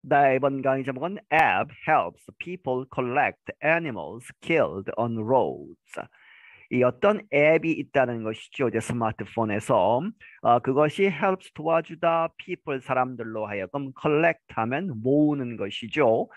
나 이번 강의 제목은 App helps people collect animals killed on roads. 이 어떤 앱이 있다는 것이죠. 이제 스마트폰에서 그것이 helps 도와주다 people 사람들로 하여금 collect 하면 모으는 것이죠.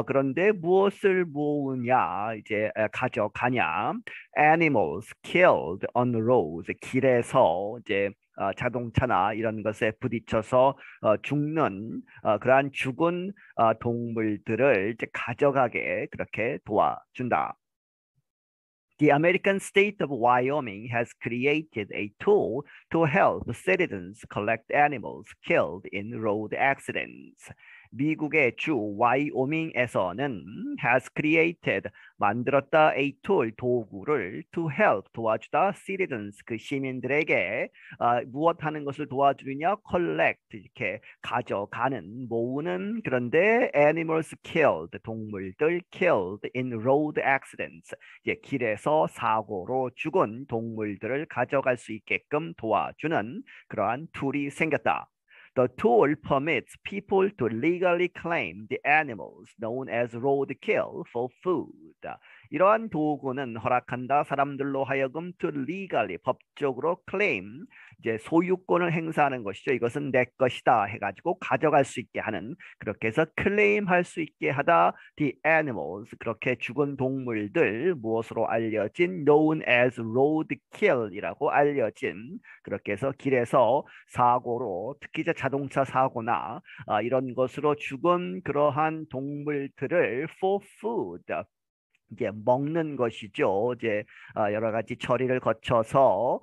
그런데 무엇을 모으냐 이제 가져가냐 animals killed on roads 길에서 이제 자동차나 이런 것에 부딪혀서 죽는 그러한 죽은 동물들을 이제 가져가게 그렇게 도와준다. The American state of Wyoming has created a tool to help citizens collect animals killed in road accidents. 미국의 주 와이오밍에서는 has created 만들었다 a tool 도구를 to help 도와주다 citizens 그 시민들에게 무엇 하는 것을 도와주느냐 collect 이렇게 가져가는 모으는 그런데 animals killed 동물들 killed in road accidents 이제 길에서 사고로 죽은 동물들을 가져갈 수 있게끔 도와주는 그러한 툴이 생겼다. The tool permits people to legally claim the animals known as roadkill for food. 이러한 도구는 허락한다 사람들로 하여금 to legally 법적으로 claim 이제 소유권을 행사하는 것이죠. 이것은 내 것이다 해가지고 가져갈 수 있게 하는 그렇게 해서 claim할 수 있게 하다 the animals 그렇게 죽은 동물들 무엇으로 알려진 known as roadkill이라고 알려진 그렇게 해서 길에서 사고로 특히 이제 자동차 사고나 이런 것으로 죽은 그러한 동물들을 for food 이제 먹는 것이죠. 이제 여러 가지 처리를 거쳐서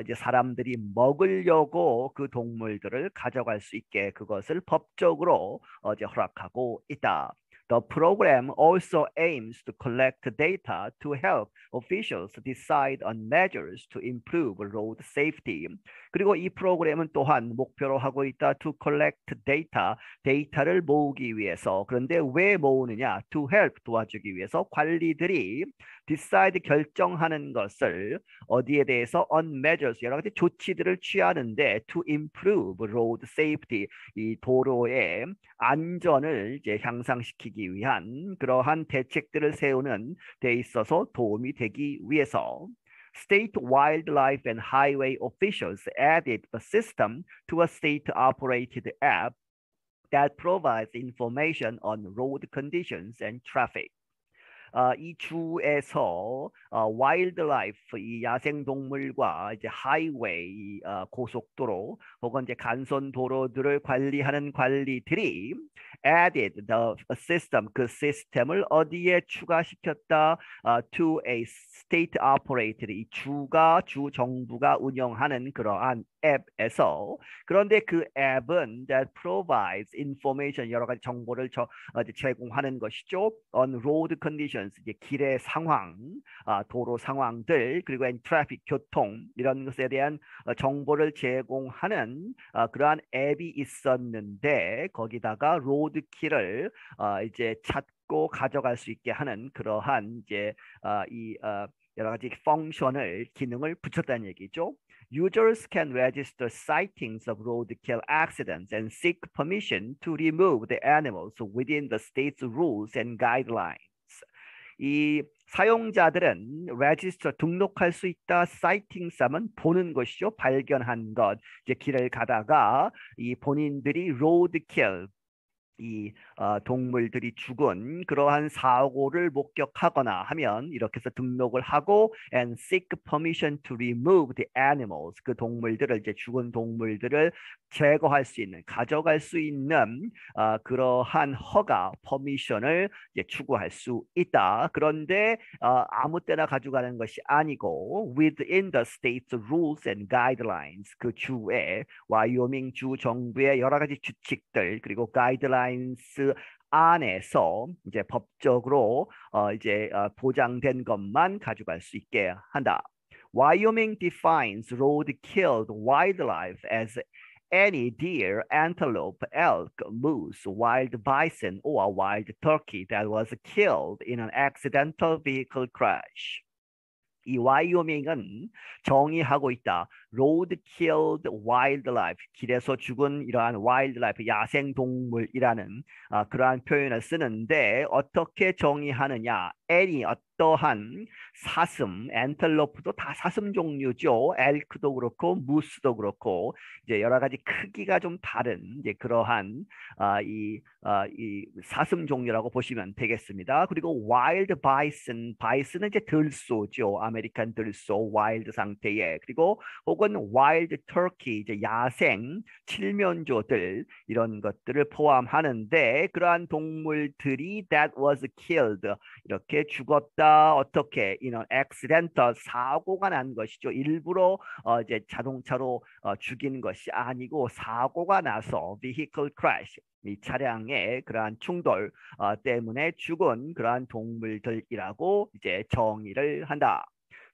이제 사람들이 먹으려고 그 동물들을 가져갈 수 있게 그것을 법적으로 이제 허락하고 있다. The program also aims to collect data to help officials decide on measures to improve road safety. 그리고 이 프로그램은 또한 목표로 하고 있다. To collect data, 데이터를 모으기 위해서. 그런데 왜 모으느냐? To help 도와주기 위해서 관리들이 decide 결정하는 것을 어디에 대해서 on measures 여러 가지 조치들을 취하는데 to improve road safety 이 도로의 안전을 이제 향상시키기 위한 그러한 대책들을 세우는 데 있어서 도움이 되기 위해서 State wildlife and highway officials added the system to a state-operated app that provides information on road conditions and traffic. 이 주에서 와일드라이프 이 야생 동물과 이제 하이웨이 고속도로 혹은 이제 간선 도로들을 관리하는 관리들이 added the system 그 시스템을 어디에 추가시켰다 to a state operated 이 주 정부가 운영하는 그러한 앱에서 그런데 그 앱은 that provides information 여러 가지 정보를 제공하는 것이죠 on road conditions 이제 길의 상황, 도로 상황들 그리고 traffic 교통 이런 것에 대한 정보를 제공하는 그러한 앱이 있었는데 거기다가 로드킬을 이제 찾고 가져갈 수 있게 하는 그러한 이제 여러 가지 펑션을 기능을 붙였다는 얘기죠. Users can register sightings of roadkill accidents and seek permission to remove the animals within the state's rules and guidelines. 이 사용자들은 register 등록할 수 있다. sightings 하면 보는 것이죠. 발견한 것. 이제 길을 가다가 이 본인들이 roadkill 이 동물들이 죽은 그러한 사고를 목격하거나 하면 이렇게 해서 등록을 하고 and seek permission to remove the animals 그 동물들을 이제 죽은 동물들을 제거할 수 있는 가져갈 수 있는 그러한 허가 permission을 이제 추구할 수 있다. 그런데 아무 때나 가져가는 것이 아니고 within the state's rules and guidelines 그 주의 와이오밍 주 정부의 여러 가지 규칙들 그리고 가이드라인 안에서 이제 법적으로 이제 보장된 것만 가져갈 수 있게 한다. Wyoming defines road-killed wildlife as any deer, antelope, elk, moose, wild bison, or wild turkey that was killed in an accidental vehicle crash. 이 와이오밍은 정의하고 있다. roadkill wildlife, 길에서 죽은 이러한 wildlife, 야생동물이라는 그러한 표현을 쓰는데 어떻게 정의하느냐? any 어떠한 사슴, 엔텔로프도 다 사슴 종류죠. 엘크도 그렇고 무스도 그렇고 이제 여러 가지 크기가 좀 다른 이제 그러한 이 사슴 종류라고 보시면 되겠습니다. 그리고 wild bison, bison은 이제 들소죠. 아메리칸 들소, wild 상태에. 그리고 혹은 wild turkey, 이제 야생 칠면조들 이런 것들을 포함하는데 그러한 동물들이 that was killed 이렇게 죽었다. 어떻게? in an accidental 사고가 난 것이죠. 일부러 이제 자동차로 죽인 것이 아니고 사고가 나서 vehicle crash 이 차량의 그러한 충돌 때문에 죽은 그러한 동물들이라고 이제 정의를 한다.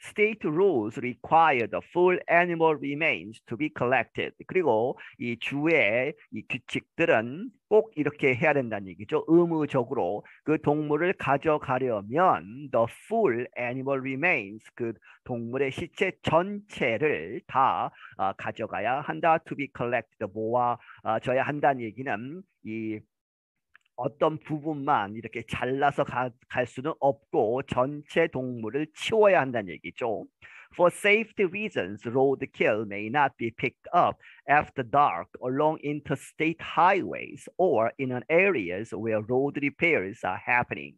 State rules require the full animal remains to be collected. 그리고 이 주의 이 규칙들은 꼭 이렇게 해야 된다는 얘기죠. 의무적으로 그 동물을 가져가려면 the full animal remains 그 동물의 시체 전체를 다 가져가야 한다. To be collected 모아져야 한다는 얘기는 이 어떤 부분만 이렇게 잘라서 갈 수는 없고 전체 동물을 치워야 한다는 얘기죠. For safety reasons, roadkill may not be picked up after dark along interstate highways or in areas where road repairs are happening.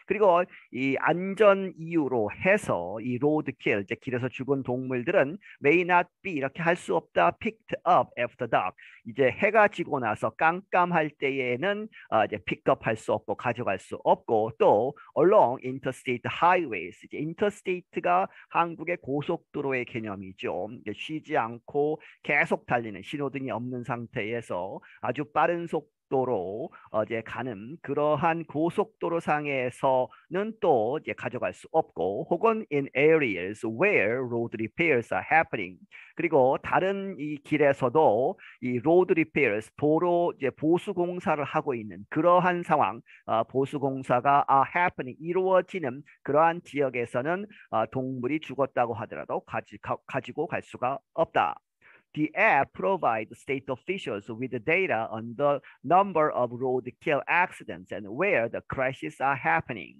그리고 이 안전 이유로 해서 이 로드킬, 이제 길에서 죽은 동물들은 may not be 이렇게 할 수 없다. picked up after dark. 이제 해가 지고 나서 깜깜할 때에는 이제 픽업할 수 없고 가져갈 수 없고 또 along interstate highways. 이제 interstate가 한국의 고속도로의 개념이죠. 이제 쉬지 않고 계속 달리는 신호등이 없는 상태에서 아주 빠른 속도로 이제 가는 그러한 고속도로 상에서는 또 이제 가져갈 수 없고 혹은 in areas where road repairs are happening 그리고 다른 이 길에서도 이 road repairs 도로 이제 보수 공사를 하고 있는 그러한 상황 보수 공사가 are happening 이루어지는 그러한 지역에서는 동물이 죽었다고 하더라도 가지고 갈 수가 없다. The app provides state officials with the data on the number of roadkill accidents and where the crashes are happening.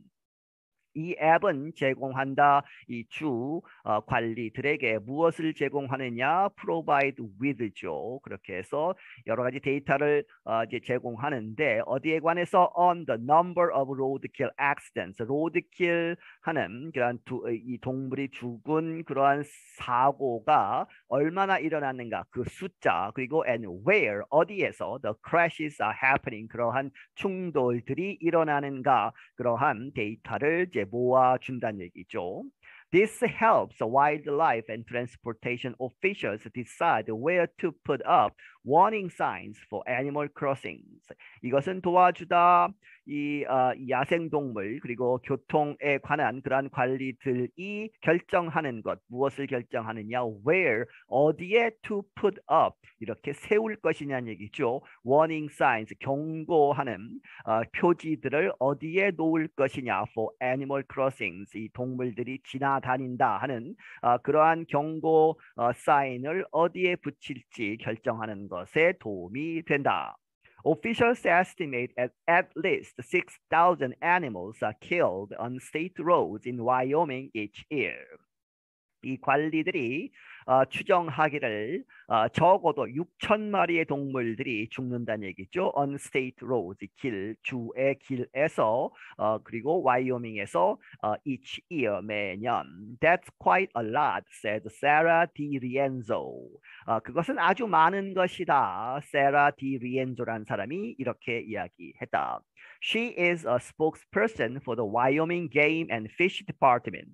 이 앱은 제공한다. 이 주 관리들에게 무엇을 제공하느냐? provide with죠. 그렇게 해서 여러 가지 데이터를 이제 제공하는데 어디에 관해서 on the number of roadkill accidents. roadkill 하는 그러한 이 동물이 죽은 그러한 사고가 얼마나 일어났는가 그 숫자 그리고 and where 어디에서 the crashes are happening 그러한 충돌들이 일어나는가 그러한 데이터를 이제 모아준다는 얘기죠. This helps wildlife and transportation officials decide where to put up warning signs for animal crossings. 이것은 도와주다 이 야생동물 그리고 교통에 관한 그러한 관리들이 결정하는 것 무엇을 결정하느냐 where 어디에 to put up 이렇게 세울 것이냐는 얘기죠. warning signs 경고하는 표지들을 어디에 놓을 것이냐 for animal crossings 이 동물들이 지나다닌다 하는 그러한 경고 사인을 어디에 붙일지 결정하는 것에 도움이 된다. Officials estimate at least 6,000 animals are killed on state roads in Wyoming each year. 이 관리들이 추정하기를 적어도 6천 마리의 동물들이 죽는다는 얘기죠. On state roads, 주의 길에서 그리고 와이오밍에서 each year, 매년. That's quite a lot, said Sarah DiRienzo. 그것은 아주 많은 것이다. Sarah DiRienzo라는 사람이 이렇게 이야기했다. She is a spokesperson for the Wyoming Game and Fish Department.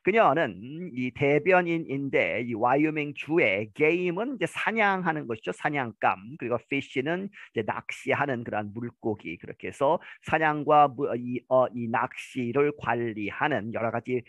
그녀는 이 대변인인데 이 와이오밍 주의 게임은 이제 사냥하는 것이죠. 사냥감. 그리고 fish는 이제 낚시하는 그런 물고기. 그렇게 해서 사냥과 이 낚시를 관리하는 여러 가지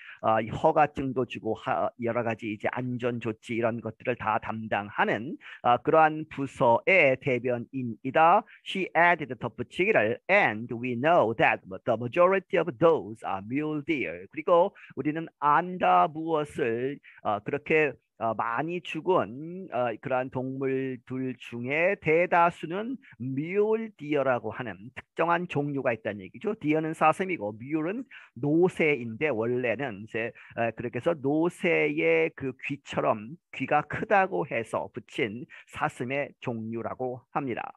허가증도 주고 여러 가지 이제 안전 조치 이런 것들을 다 담당하는 그러한 부서의 대변인이다. She added 덧붙이기를 and we know that the majority of those are mule deer. 그리고 우리는 안다 무엇을 그렇게 많이 죽은 그러한 동물들 중에 대다수는 뮬 디어라고 하는 특정한 종류가 있다는 얘기죠. 디어는 사슴이고 뮬은 노새인데 원래는 이제 그렇게 해서 노새의 그 귀처럼 귀가 크다고 해서 붙인 사슴의 종류라고 합니다.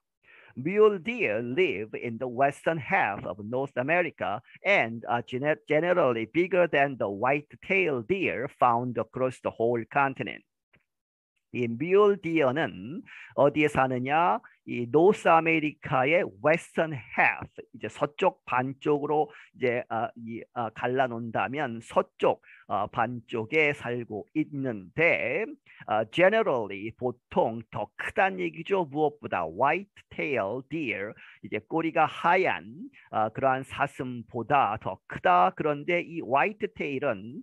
Mule deer live in the western half of North America and are generally bigger than the white-tailed deer found across the whole continent. 이 뮬 디어는 어디에 사느냐? 이 노스 아메리카의 웨스턴 half, 이제 서쪽 반쪽으로 이제 갈라놓는다면 서쪽 반쪽에 살고 있는데 generally 보통 더 크다는 얘기죠. 무엇보다 white tail deer, 이제 꼬리가 하얀 그러한 사슴보다 더 크다. 그런데 이 white tail은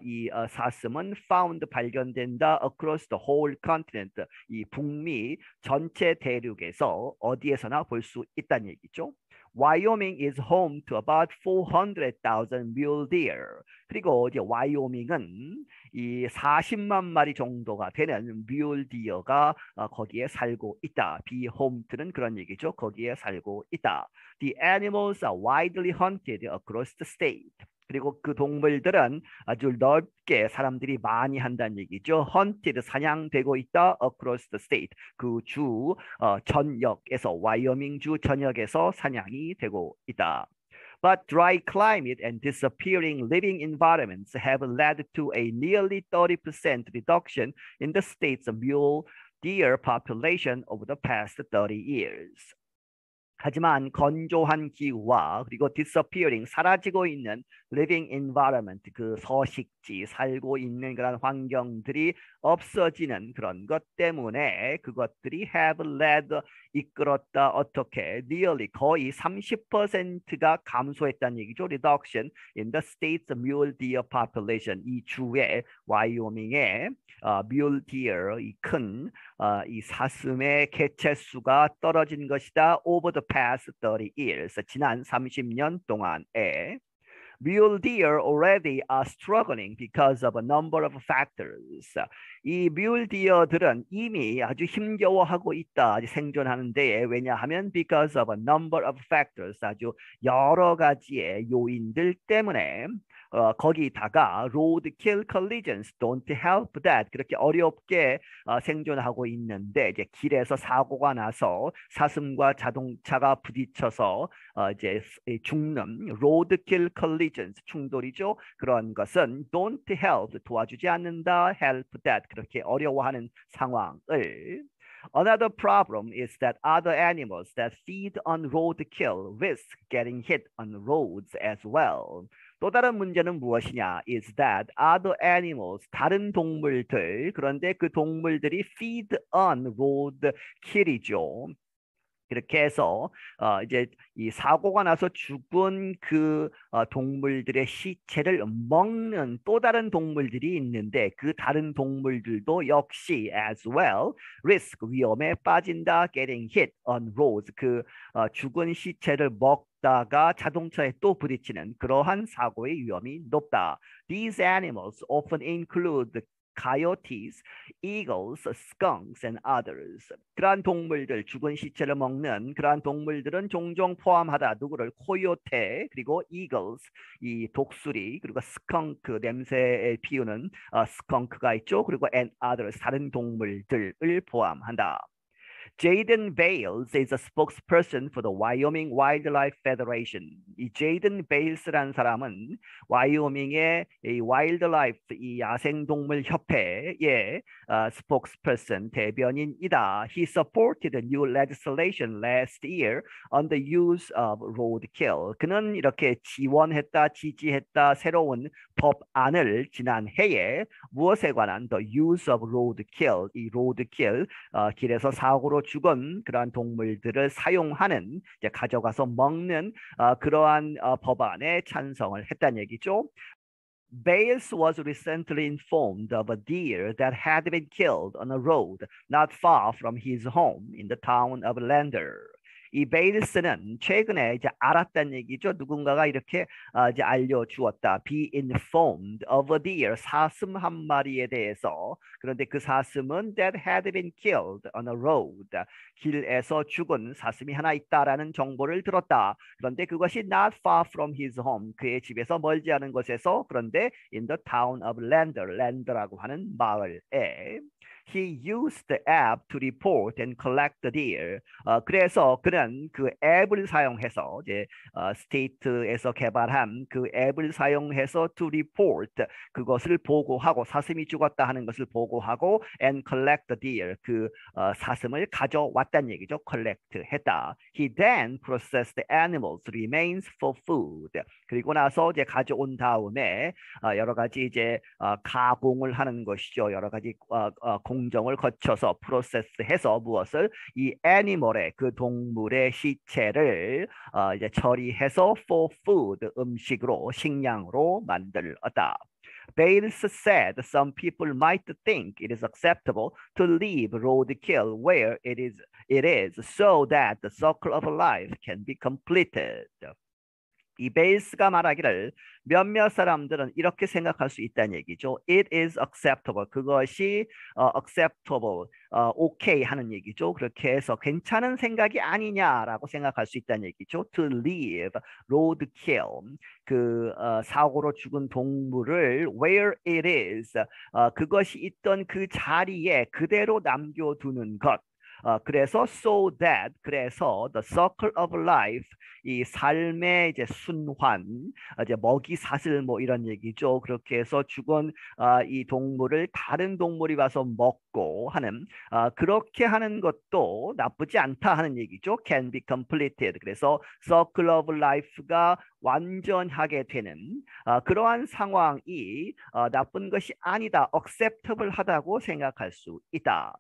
이 사슴은 found 발견된다 across the whole continent, 이 북미 전체 대륙에서 어디에서나 볼 수 있다는 얘기죠. Wyoming is home to about 400,000 mule deer. 그리고 이제 와이오밍은 이 40만 마리 정도가 되는 뮬 디어가 거기에 살고 있다. be home to는 그런 얘기죠. 거기에 살고 있다. The animals are widely hunted across the state. 그리고 그 동물들은 아주 넓게 사람들이 많이 한다는 얘기죠. hunted, 사냥되고 있다. across the state, 그 주 전역에서, 와이오밍 주 전역에서 사냥이 되고 있다. But dry climate and disappearing living environments have led to a nearly 30% reduction in the state's mule deer population over the past 30 years. 하지만 건조한 기후와 그리고 disappearing, 사라지고 있는 living environment, 그 서식지, 살고 있는 그런 환경들이 없어지는 그런 것 때문에 그것들이 have led, 이끌었다. 어떻게? nearly, 거의 30%가 감소했다는 얘기죠. reduction in the state's mule deer population, 이 주의 와이오밍의 mule deer, 이 큰 이 사슴의 개체수가 떨어진 것이다. over the past 30 years, 지난 30년 동안에. Mule deer already are struggling because of a number of factors. 이 mule deer들은 이미 아주 힘겨워하고 있다. 생존하는 데에. 왜냐하면 because of a number of factors, 아주 여러 가지의 요인들 때문에. 거기다가 roadkill collisions don't help that, 그렇게 어렵게 생존하고 있는데 이제 길에서 사고가 나서 사슴과 자동차가 부딪혀서 이제 죽는 roadkill collisions, 충돌이죠. 그런 것은 don't help, 도와주지 않는다. help that, 그렇게 어려워하는 상황을. Another problem is that other animals that feed on roadkill risk getting hit on roads as well. 또 다른 문제는 무엇이냐? is that other animals, 다른 동물들, 그런데 그 동물들이 feed on roadkill이죠. 이렇게 해서 이제 이 사고가 나서 죽은 그 동물들의 시체를 먹는 또 다른 동물들이 있는데 그 다른 동물들도 역시 as well risk, 위험에 빠진다. getting hit on roads, 그 죽은 시체를 먹다가 자동차에 또 부딪히는 그러한 사고의 위험이 높다. These animals often include coyotes, eagles, skunks, and others. 그러한 동물들, 죽은 시체를 먹는 그러한 동물들은 종종 포함하다. 누구를? 코요테, 그리고 eagles, 이 독수리, 그리고 skunk, 냄새에 피우는 skun크가 있죠. 그리고 and others, 다른 동물들을 포함한다. Jaden Bales is a spokesperson for the Wyoming Wildlife Federation. 이 Jaden Bales라는 사람은 와이오밍의 이 Wildlife, 이 야생동물 협회의 spokesperson, 대변인이다. He supported the new legislation last year on the use of roadkill. 그는 이렇게 지원했다, 지지했다 새로운 법안을 지난해에 무엇에 관한 the use of roadkill, 이 roadkill, 길에서 사고로 죽은 그러한 동물들을 사용하는, 이제 가져가서 먹는 그러한 법안에 찬성을 했다는 얘기죠. Bales was recently informed of a deer that had been killed on a road not far from his home in the town of Lander. 이 베일스는 최근에 이제 알았다는 얘기죠. 누군가가 이렇게 이제 알려주었다. Be informed of a deer, 사슴 한 마리에 대해서. 그런데 그 사슴은 that had been killed on a road. 길에서 죽은 사슴이 하나 있다라는 정보를 들었다. 그런데 그것이 not far from his home. 그의 집에서 멀지 않은 곳에서, 그런데 in the town of Lander, 랜더라고 하는 마을에. He used the app to report and collect the deer. 그래서 그는 그 앱을 사용해서 이제 스테이트에서 개발한 그 앱을 사용해서 to report 그것을 보고하고 사슴이 죽었다 하는 것을 보고하고 and collect the deer 그 사슴을 가져왔다는 얘기죠. collect 했다. He then processed the animals remains for food. 그리고 나서 이제 가져온 다음에 여러 가지 이제 가공을 하는 것이죠. 여러 가지 공정을 거쳐서 프로세스해서 무엇을 이 애니멀의 그 동물의 시체를 이제 처리해서 for food 음식으로 식량으로 만들었다. Bales said some people might think it is acceptable to leave roadkill where it is so that the circle of life can be completed. 이 베이스가 말하기를 몇몇 사람들은 이렇게 생각할 수 있다는 얘기죠. It is acceptable. 그것이 acceptable, okay 하는 얘기죠. 그렇게 해서 괜찮은 생각이 아니냐라고 생각할 수 있다는 얘기죠. To leave roadkill, 그 사고로 죽은 동물을 where it is, 그것이 있던 그 자리에 그대로 남겨두는 것. 그래서 so that 그래서 the circle of life 이 삶의 이제 순환 이제 먹이 사슬 뭐 이런 얘기죠. 그렇게 해서 죽은 이 동물을 다른 동물이 와서 먹고 하는 그렇게 하는 것도 나쁘지 않다 하는 얘기죠. can be completed. 그래서 circle of life가 완전하게 되는 그러한 상황이 나쁜 것이 아니다. acceptable 하다고 생각할 수 있다.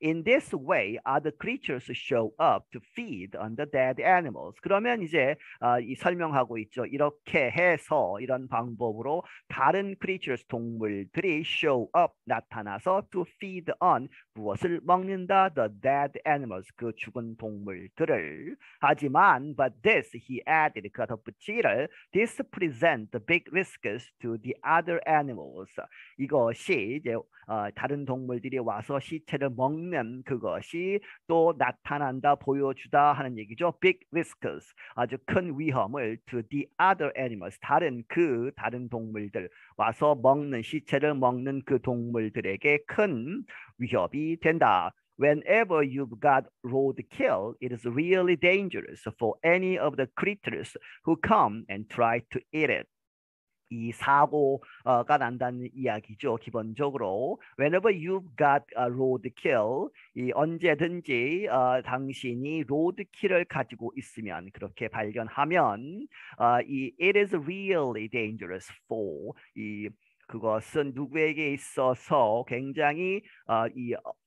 In this way, other creatures show up to feed on the dead animals. 그러면 이제 이 설명하고 있죠. 이렇게 해서 이런 방법으로 다른 creatures 동물들이 show up 나타나서 to feed on 무엇을 먹는다? The dead animals 그 죽은 동물들을. 하지만 but this he added 그가 덧붙이기를 this present the big risks to the other animals. 이것이 이제 다른 동물들이 와서 시체를 먹는 그것이 또 나타난다 보여주다 하는 얘기죠. Big risks 아주 큰 위험을 to the other animals 다른 동물들 와서 먹는 시체를 먹는 그 동물들에게 큰 위협이 된다. Whenever you've got roadkill, it is really dangerous for any of the creatures who come and try to eat it. 이 사고가 난다는 이야기죠. 기본적으로 whenever you've got a roadkill, 이 언제든지 당신이 로드킬을 가지고 있으면 그렇게 발견하면 이 it is really dangerous for 이 그것은 누구에게 있어서 굉장히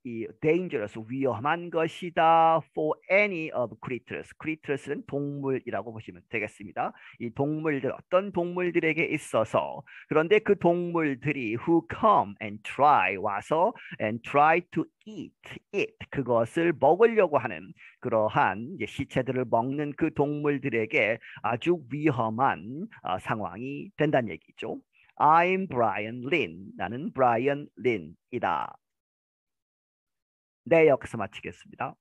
이 dangerous 위험한 것이다 for any of creatures. creatures는 동물이라고 보시면 되겠습니다. 이 동물들 어떤 동물들에게 있어서 그런데 그 동물들이 who come and try 와서 and try to eat it 그것을 먹으려고 하는 그러한 이제 시체들을 먹는 그 동물들에게 아주 위험한 상황이 된다는 얘기죠. I'm Brian Lin. 나는 Brian Lin이다. 네, 여기서 마치겠습니다.